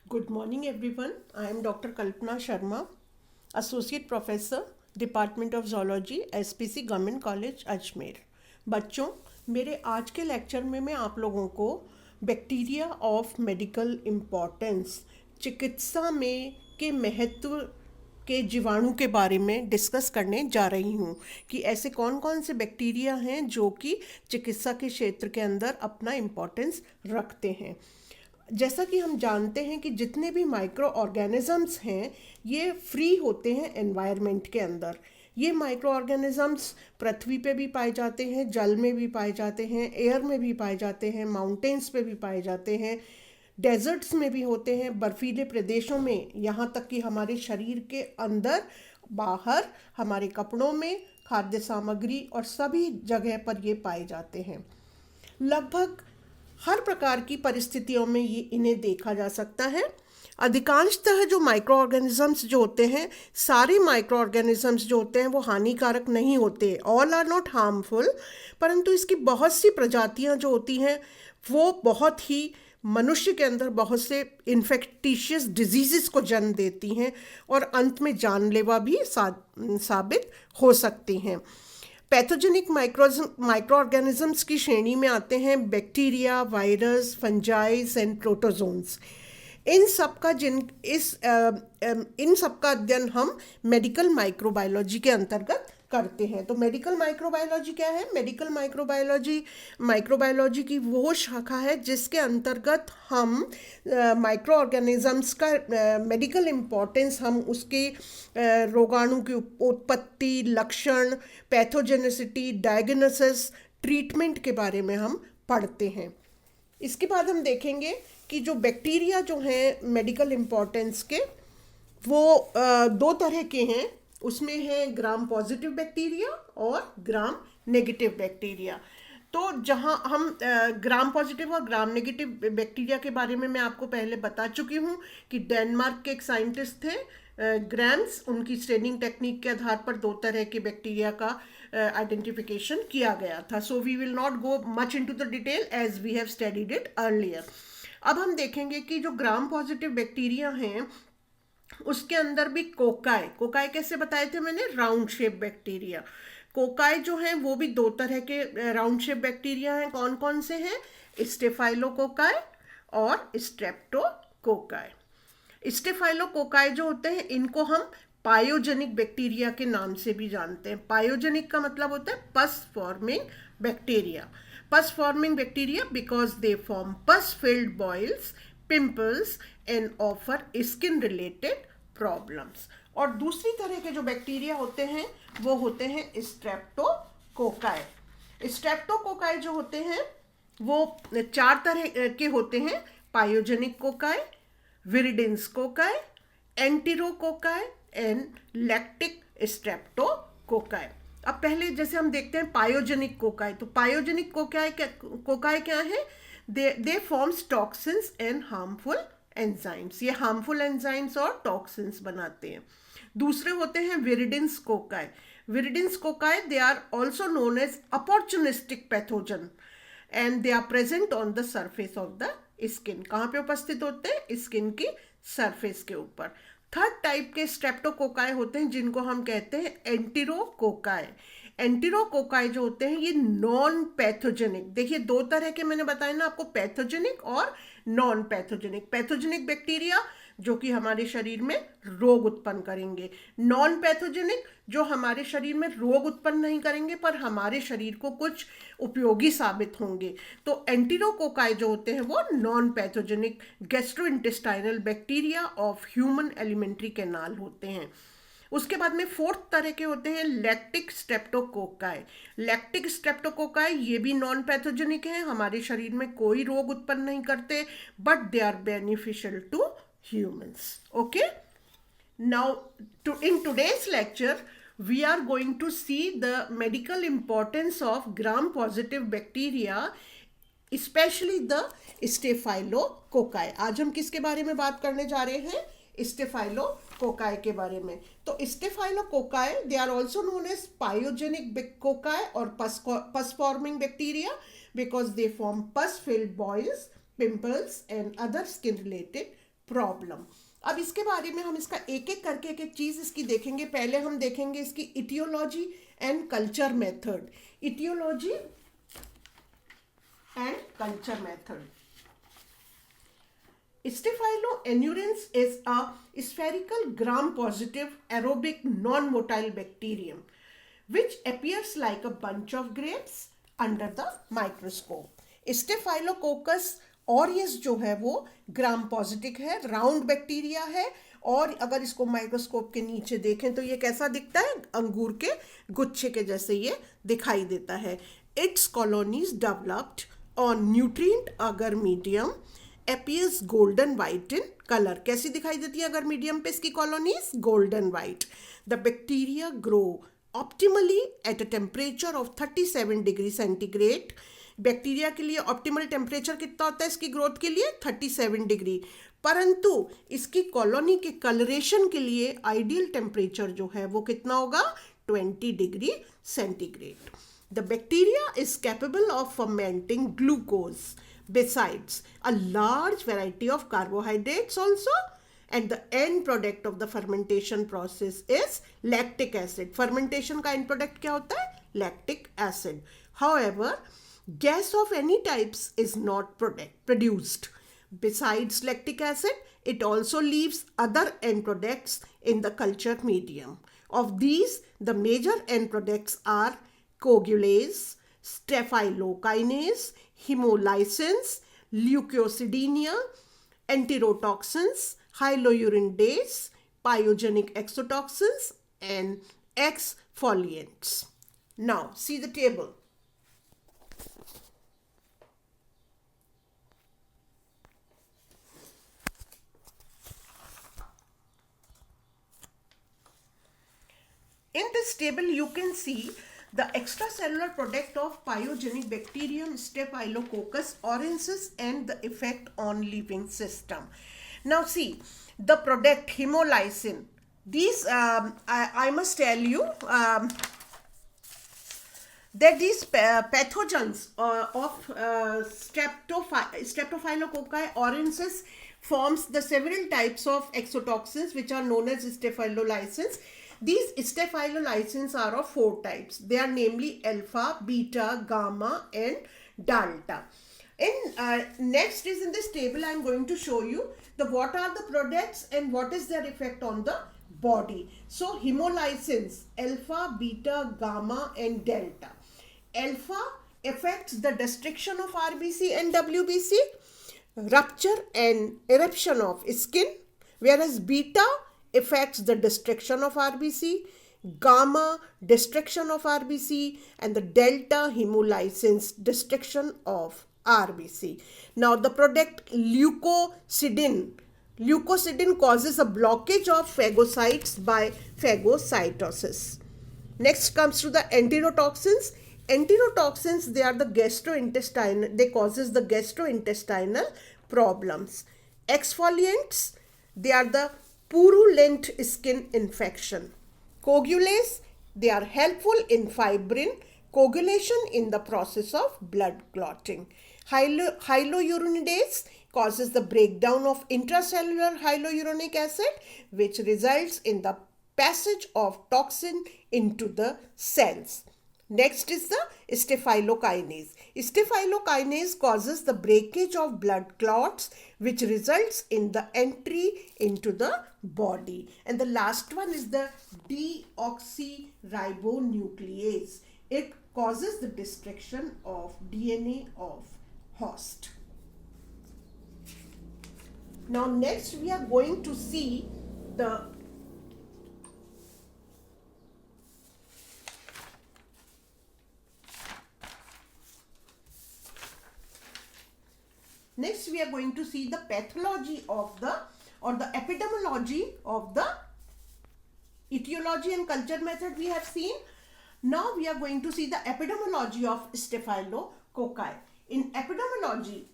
Good morning, everyone. I am Dr. Kalpana Sharma, Associate Professor, Department of Zoology, SPC government college Ajmer. बच्चों, मेरे आज के lecture में मैं आप लोगों को बैक्टीरिया ऑफ मेडिकल इम्पॉर्टेंस, चिकित्सा में के महत्व के जीवाणु के बारे में डिस्कस करने जा रही हूँ कि ऐसे कौन कौन से बैक्टीरिया हैं जो कि चिकित्सा के क्षेत्र के अंदर अपना इम्पोर्टेंस रखते हैं। जैसा कि हम जानते हैं कि जितने भी माइक्रो ऑर्गेनिजम्स हैं ये फ्री होते हैं एनवायरनमेंट के अंदर। ये माइक्रो ऑर्गेनिजम्स पृथ्वी पे भी पाए जाते हैं, जल में भी पाए जाते हैं, एयर में भी पाए जाते हैं, माउंटेन्स पे भी पाए जाते हैं, डेजर्ट्स में भी होते हैं, बर्फीले प्रदेशों में, यहाँ तक कि हमारे शरीर के अंदर, बाहर, हमारे कपड़ों में, खाद्य सामग्री और सभी जगह पर ये पाए जाते हैं। लगभग हर प्रकार की परिस्थितियों में ये इन्हें देखा जा सकता है। अधिकांशतः जो माइक्रो ऑर्गेनिजम्स जो होते हैं, सारे माइक्रो ऑर्गेनिजम्स जो होते हैं वो हानिकारक नहीं होते, ऑल आर नॉट हार्मफुल, परंतु इसकी बहुत सी प्रजातियां जो होती हैं वो बहुत ही मनुष्य के अंदर बहुत से इन्फेक्टिशियस डिजीज़ को जन्म देती हैं और अंत में जानलेवा भी साबित हो सकती हैं। पैथोजेनिक माइक्रो ऑर्गेनिजम्स की श्रेणी में आते हैं bacteria, virus, fungi and protozoans. इन सब का अध्ययन हम मेडिकल माइक्रोबायोलॉजी के अंतर्गत करते हैं। तो मेडिकल माइक्रोबायोलॉजी क्या है? मेडिकल माइक्रोबायोलॉजी की वो शाखा है जिसके अंतर्गत हम माइक्रो ऑर्गेनिजम्स का मेडिकल इम्पोर्टेंस, हम उसके रोगाणु की उत्पत्ति, लक्षण, पैथोजेनिसिटी, डायग्नोसिस, ट्रीटमेंट के बारे में हम पढ़ते हैं। इसके बाद हम देखेंगे कि जो बैक्टीरिया जो हैं मेडिकल इम्पोर्टेंस के, वो दो तरह के हैं। उसमें है ग्राम पॉजिटिव बैक्टीरिया और ग्राम नेगेटिव बैक्टीरिया। तो जहाँ हम ग्राम पॉजिटिव और ग्राम नेगेटिव बैक्टीरिया के बारे में मैं आपको पहले बता चुकी हूँ कि डेनमार्क के एक साइंटिस्ट थे ग्रैम्स, उनकी स्टेनिंग टेक्निक के आधार पर दो तरह के बैक्टीरिया का आइडेंटिफिकेशन किया गया था। So we will not go much into the detail as we have studied it earlier. अब हम देखेंगे कि जो ग्राम पॉजिटिव बैक्टीरिया हैं उसके अंदर भी कोकाई कैसे बताए थे मैंने? Round shape bacteria. कोकाई जो है वो भी दो तरह के राउंड शेप बैक्टीरिया हैं। कौन कौन से हैं? स्टेफाइलोकोकाई और स्ट्रेप्टोकोकाई। स्टेफाइलोकोकाई जो होते हैं इनको हम पायोजेनिक बैक्टीरिया के नाम से भी जानते हैं। पायोजेनिक का मतलब होता है pus forming bacteria. Pus forming bacteria because they form pus filled boils, pimples and other skin related problems. और दूसरी तरह के जो बैक्टीरिया होते हैं वो होते हैं स्ट्रेप्टोकोकाई। स्ट्रेप्टोकोकाई जो होते हैं वो चार तरह के होते हैं: pyogenic cocci, viridans cocci, enterococci and lactic streptococci. अब पहले जैसे हम देखते हैं पायोजेनिक कोकाई, तो पायोजेनिक कोकाई क्या है? They forms toxins and harmful enzymes. ये हार्मफुल एंजाइम्स और टॉक्सिन्स बनाते हैं। दूसरे होते हैं viridans cocci. Viridans cocci they are also known as opportunistic pathogen and they are present on the surface of the skin. कहाँ पे उपस्थित होते हैं? स्किन की सरफेस के ऊपर। थर्ड टाइप के स्ट्रेप्टोकोकाई होते हैं जिनको हम कहते हैं एंटीरोकोकाई। एंटीरोकोकाई जो होते हैं ये नॉन पैथोजेनिक, देखिए दो तरह के मैंने बताया ना आपको, पैथोजेनिक और नॉन पैथोजेनिक। पैथोजेनिक बैक्टीरिया जो कि हमारे शरीर में रोग उत्पन्न करेंगे, नॉन पैथोजेनिक जो हमारे शरीर में रोग उत्पन्न नहीं करेंगे पर हमारे शरीर को कुछ उपयोगी साबित होंगे। तो एंटीरोकोकाई जो होते हैं वो non pathogenic gastrointestinal bacteria of human alimentary canal होते हैं। उसके बाद में फोर्थ तरह के होते हैं लैक्टिक स्ट्रेप्टोकोकाई। लैक्टिक स्ट्रेप्टोकोकाई ये भी नॉन पैथोजेनिक हैं, हमारे शरीर में कोई रोग उत्पन्न नहीं करते, but they are beneficial to humans. Okay, now in today's lecture we are going to see the medical importance of gram positive bacteria, especially the staphylococci. आज हम किसके बारे में बात करने जा रहे हैं? स्टेफाइलोकोकाई के बारे में। तो staphylococci they are also known as pyogenic cocci और pus forming bacteria because they form pus filled boils, pimples and other skin related problem. अब इसके बारे में हम इसका एक एक करके एक एक चीज इसकी देखेंगे। पहले हम देखेंगे इसकी aetiology and culture method. Aetiology and culture method. Staphyloenurins is a spherical gram-positive aerobic non-motile bacterium which appears like a bunch of grapes under the microscope. Staphylococcus aureus जो है वो ग्राम पॉजिटिव है, राउंड बैक्टीरिया है, और अगर इसको microscope के नीचे देखें तो ये कैसा दिखता है, अंगूर के गुच्छे के जैसे ये दिखाई देता है। Its colonies developed on nutrient agar medium appears golden white in color। कैसी दिखाई देती है अगर मीडियम पे इसकी colonies, golden white. The bacteria grow optimally at a temperature of 37 degree centigrade. Bacteria के लिए ऑप्टिमल टेम्परेचर कितना होता है इसकी ग्रोथ के लिए, 37 डिग्री, परंतु इसकी कॉलोनी के कलरेशन के लिए आइडियल टेम्परेचर जो है वो कितना होगा, 20 degree centigrade. The bacteria is capable of fermenting glucose besides a large variety of carbohydrates also, and the end product of the fermentation process is lactic acid। fermentation का end product क्या होता है, lactic acid। however gas of any types is not produced। besides lactic acid it also leaves other end products in the culture medium। of these the major end products are coagulase, staphylokinase, hemolysis, leukocydinia, enterotoxins, hyaluronidase, pyogenic exotoxins, and exfoliants। Now see the table. In this table you can see the extracellular product of pyogenic bacterium Staphylococcus aureus and the effect on living system. Now see the product hemolysin. These I must tell you that these pathogens of Streptococci aureus forms the several types of exotoxins which are known as staphylolysins. These staphylolysins are of 4 types. They are namely alpha, beta, gamma and delta. Next is in this table I am going to show you what are the products and what is their effect on the body. So hemolysins, alpha, beta, gamma and delta. Alpha affects the destruction of RBC and WBC, rupture and eruption of skin, whereas beta affects the destruction of RBC, gamma destruction of RBC, and the delta hemolysins destruction of RBC. Now the product leukocidin. Leukocidin causes a blockage of phagocytes by phagocytosis. Next comes to the enterotoxins. Enterotoxins, they are the gastrointestinal, they causes the gastrointestinal problems. Exfoliants, they are the purulent skin infection. Coagulase, they are helpful in fibrin coagulation in the process of blood clotting. Hyaluronidase causes the breakdown of intracellular hyaluronic acid, which results in the passage of toxin into the cells. Next is the staphylokinase. Staphylokinase causes the breakage of blood clots, which results in the entry into the body. And the last one is the deoxyribonuclease. It causes the destruction of DNA of host. Now next we are going to see the pathology of the epidemiology of the etiology and culture method we have seen. Now we are going to see the epidemiology of Staphylococci. In epidemiology,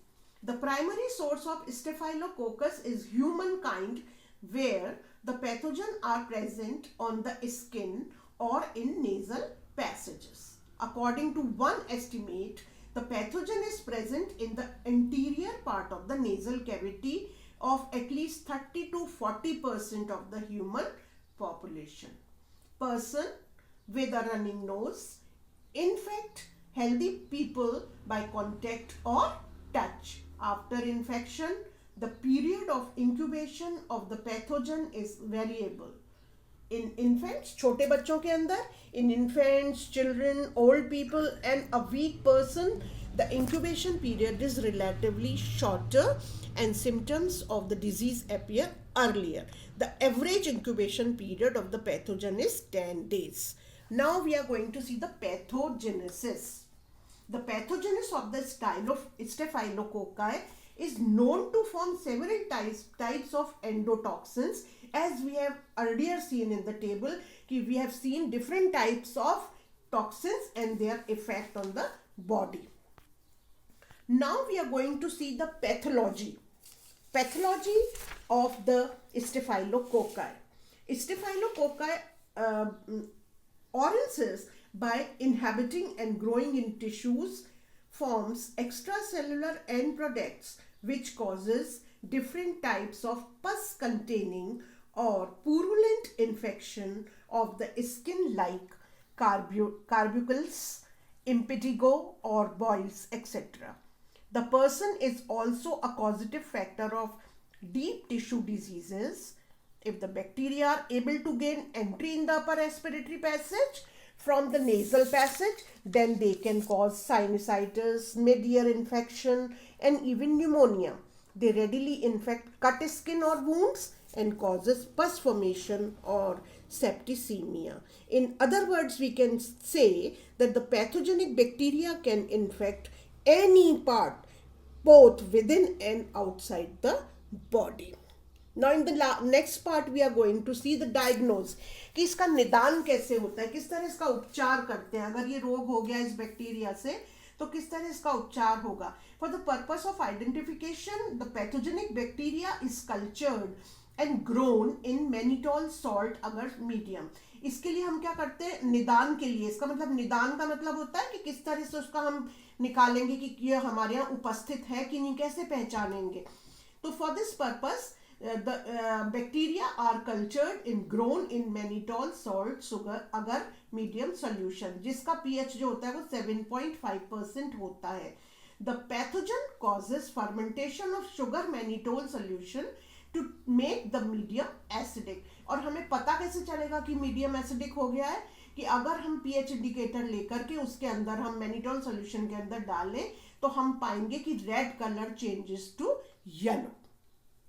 the primary source of Staphylococcus is humankind, where the pathogen are present on the skin or in nasal passages. According to one estimate, the pathogen is present in the anterior part of the nasal cavity of at least 30 to 40% of the human population. Person with a running nose infect healthy people by contact or touch. After infection, the period of incubation of the pathogen is variable. In infants, छोटे बच्चों के अंदर, in infants, children, old people and a weak person, the incubation period is relatively shorter and symptoms of the disease appear earlier. The average incubation period of the pathogen is 10 days. Now we are going to see the pathogenesis. The pathogenesis of the Staphylococci is known to form several types of endotoxins, as we have earlier seen in the table. We have seen different types of toxins and their effect on the body. Now we are going to see the pathology of the Staphylococci. Staphylococci occurs by inhabiting and growing in tissues, forms extracellular end products which causes different types of pus containing or purulent infection of the skin like carbuncles, impetigo or boils, etc. The person is also a causative factor of deep tissue diseases. If the bacteria are able to gain entry in the upper respiratory passage from the nasal passage, then they can cause sinusitis, mid-ear infection and even pneumonia. They readily infect cut skin or wounds and causes pus formation or septicemia. In other words, we can say that the pathogenic bacteria can infect any part, both within and outside the body. Now in the next part we are going to see the diagnose, कि इसका निदान कैसे होता है, किस तरह इसका उपचार करते हैं. अगर ये रोग हो गया इस बैक्टीरिया से तो किस तरह इसका उपचार होगा. For the purpose of identification, the pathogenic bacteria is cultured and grown in mannitol salt agar medium. इसके लिए हम क्या करते हैं, निदान के लिए. इसका मतलब, निदान का मतलब होता है कि किस तरह से उसका हम निकालेंगे कि ये हमारे यहाँ उपस्थित है कि नहीं, कैसे पहचानेंगे. तो for this purpose the bacteria are cultured and grown in mannitol salt sugar agar medium solution, जिसका pH जो होता है वो 7.5% होता है. The pathogen causes fermentation of sugar mannitol solution to make the medium acidic. और हमें पता कैसे चलेगा कि medium acidic हो गया है, कि अगर हम pH इंडिकेटर लेकर के उसके अंदर हम mannitol solution के अंदर डालें तो हम पाएंगे कि red color changes to yellow.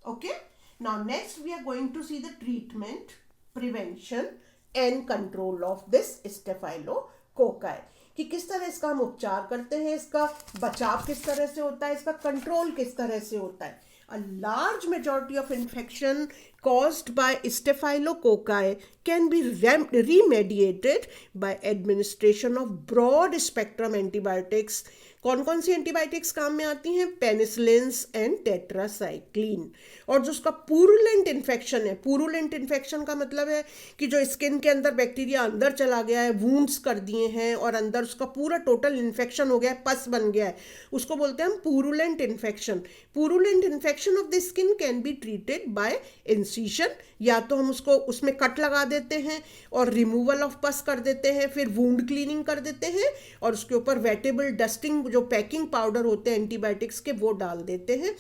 Okay. Now next we are going to see the treatment, prevention and control of this Staphylococci, कि किस तरह इसका हम उपचार करते हैं, इसका बचाव किस तरह से होता है, इसका कंट्रोल किस तरह से होता है. A large majority of infection caused by Staphylococci can be remediated by administration of broad spectrum antibiotics. कौन कौन सी एंटीबायोटिक्स काम में आती हैं, पेनिसिलिन्स एंड टेट्रासाइक्लिन. और जो उसका पुरुलेंट इन्फेक्शन है, पुरुलेंट इन्फेक्शन का मतलब है कि जो स्किन के अंदर बैक्टीरिया अंदर चला गया है, वूंड्स कर दिए हैं और अंदर उसका पूरा टोटल इन्फेक्शन हो गया है, पस बन गया है, उसको बोलते हैं हम purulent infection. Purulent infection of the skin can be treated by incision, या तो हम उसको उसमें कट लगा देते हैं और रिमूवल ऑफ पस कर देते हैं, फिर वूंड क्लीनिंग कर देते हैं और उसके ऊपर वेटेबल डस्टिंग जो पैकिंग पाउडर होते हैं एंटीबायोटिक्स के वो डाल देते हैं.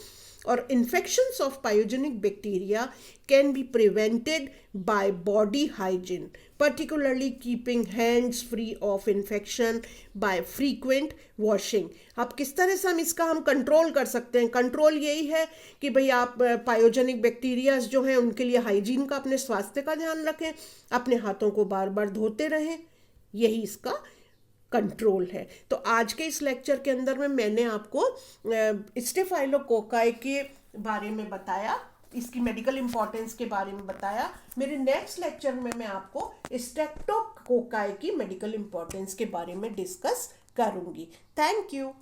और infections of pyogenic bacteria can be prevented by body hygiene, particularly keeping hands free of infection by frequent washing. अब किस तरह से हम कंट्रोल कर सकते हैं. कंट्रोल यही है कि भाई आप पायोजेनिक बैक्टीरियाज जो हैं उनके लिए हाइजीन का, अपने स्वास्थ्य का ध्यान रखें, अपने हाथों को बार बार धोते रहें, यही इसका कंट्रोल है. तो आज के इस लेक्चर के अंदर में मैंने आपको स्टेफाइलोकोकाई के बारे में बताया, इसकी मेडिकल इंपॉर्टेंस के बारे में बताया. मेरे नेक्स्ट लेक्चर में मैं आपको स्ट्रेप्टोकोकाई की मेडिकल इंपॉर्टेंस के बारे में डिस्कस करूंगी. Thank you.